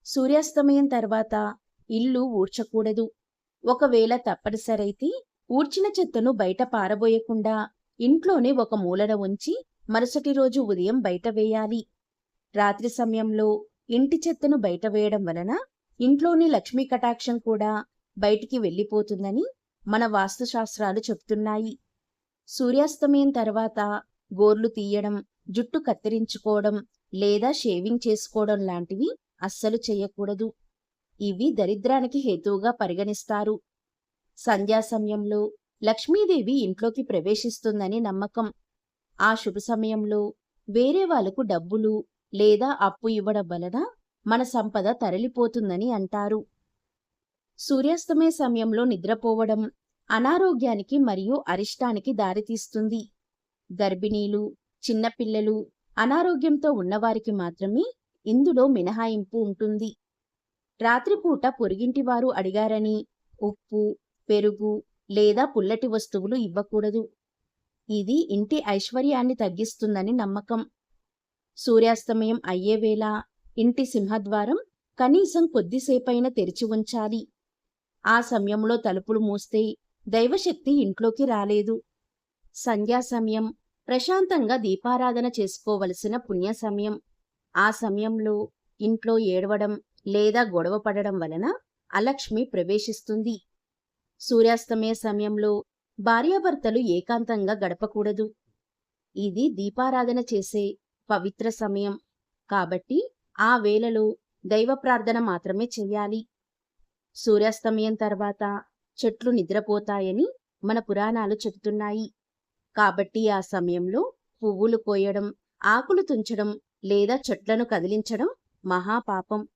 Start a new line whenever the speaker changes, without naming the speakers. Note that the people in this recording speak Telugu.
సూర్యాస్తమయం తర్వాత ఇల్లు ఊడ్చకూడదు. ఒకవేళ తప్పనిసరైతే ఊడ్చిన చెత్తను బయట పారబోయకుండా ఇంట్లోనే ఒక మూలన ఉంచి మరుసటి రోజు ఉదయం బయట వేయాలి. రాత్రి సమయంలో ఇంటి చెత్తను బయట వేయడం వలన ఇంట్లోని లక్ష్మీ కటాక్షం కూడా బయటికి వెళ్ళిపోతుందని మన వాస్తుశాస్త్రాలు చెప్తున్నాయి. సూర్యాస్తమయం తర్వాత గోర్లు తీయడం, జుట్టు కత్తిరించుకోవడం లేదా షేవింగ్ చేసుకోవడం లాంటివి అస్సలు చేయకూడదు. ఇవి దరిద్రానికి హేతువుగా పరిగణిస్తారు. సంధ్యా సమయంలో లక్ష్మీదేవి ఇంట్లోకి ప్రవేశిస్తుందని నమ్మకం. ఆ శుభ సమయంలో వేరే వాళ్లకు డబ్బులు లేదా అప్పు ఇవ్వడం వలన మన సంపద తరలిపోతుందని అంటారు. సూర్యాస్తమయ సమయంలో నిద్రపోవడం అనారోగ్యానికి మరియు అరిష్టానికి దారితీస్తుంది. గర్భిణీలు, చిన్నపిల్లలు, అనారోగ్యంతో ఉన్నవారికి మాత్రమే ఇందులో మినహాయింపు ఉంటుంది. రాత్రిపూట పొరుగింటివారు అడిగారని ఉప్పు, పెరుగు లేదా పుల్లటి వస్తువులు ఇవ్వకూడదు. ఇది ఇంటి ఐశ్వర్యాన్ని తగ్గిస్తుందని నమ్మకం. సూర్యాస్తమయం అయ్యేవేళ ఇంటి సింహద్వారం కనీసం కొద్దిసేపైనా తెరిచి ఉంచాలి. ఆ సమయంలో తలుపులు మూస్తే దైవశక్తి ఇంట్లోకి రాలేదు. సంధ్యా సమయం ప్రశాంతంగా దీపారాధన చేసుకోవలసిన పుణ్య సమయం. ఆ సమయంలో ఇంట్లో ఏడవడం లేదా గొడవ పడడం వలన అలక్ష్మి ప్రవేశిస్తుంది. సూర్యాస్తమయ సమయంలో భార్యాభర్తలు ఏకాంతంగా గడపకూడదు. ఇది దీపారాధన చేసే పవిత్ర సమయం కాబట్టి ఆ వేళలో దైవ ప్రార్థన మాత్రమే చెయ్యాలి. సూర్యాస్తమయం తర్వాత చెట్లు నిద్రపోతాయని మన పురాణాలు చెబుతున్నాయి. కాబట్టి ఆ సమయంలో పువ్వులు కోయడం, ఆకులు తుంచడం లేదా చెట్లను కదిలించడం మహాపాపం.